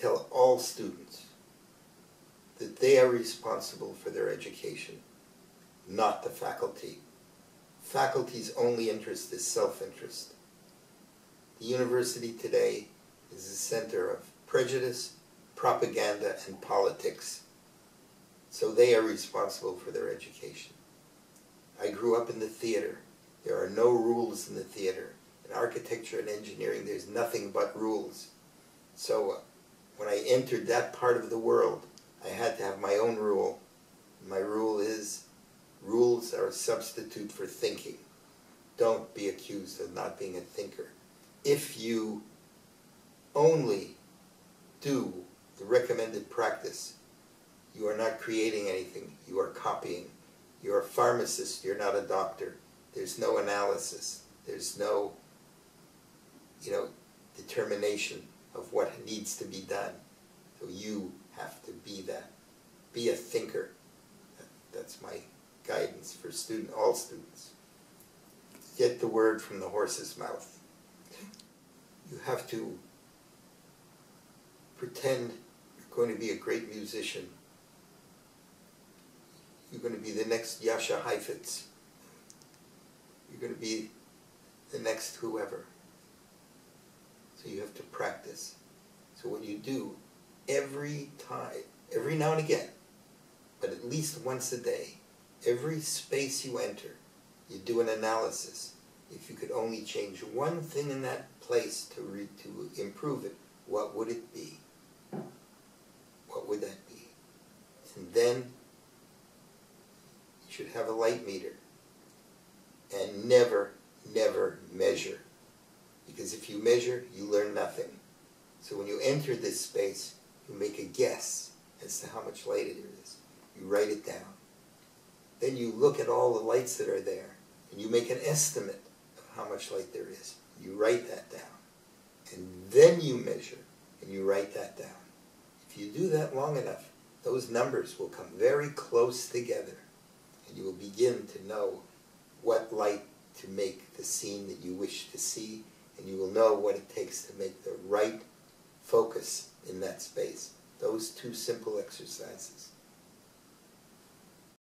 tell all students that they are responsible for their education, not the faculty. Faculty's only interest is self-interest. The university today is a center of prejudice, propaganda, and politics. So they are responsible for their education. I grew up in the theater. There are no rules in the theater. In architecture and engineering, there's nothing but rules. So when I entered that part of the world, I had to have my own rule. My rule is, rules are a substitute for thinking. Don't be accused of not being a thinker. If you only do the recommended practice, you are not creating anything, you are copying. You're a pharmacist, you're not a doctor. There's no analysis. There's no, determination of what needs to be done. So you have to be that. Be a thinker. That's my guidance for all students. Get the word from the horse's mouth. You have to pretend you're going to be a great musician. You're going to be the next Jascha Heifetz. You're going to be the next whoever. So you have to practice. So what you do every time, every now and again, but at least once a day, every space you enter, you do an analysis. If you could only change one thing in that place to improve it, what would it be? What would that be? And then you should have a light meter. And never, never measure. Because if you measure, you learn nothing. So when you enter this space, you make a guess as to how much light it is. You write it down. Then you look at all the lights that are there, and you make an estimate of how much light there is. You write that down. And then you measure, and you write that down. If you do that long enough, those numbers will come very close together, and you will begin to know what light to make the scene that you wish to see, and you will know what it takes to make the right focus in that space. Those two simple exercises.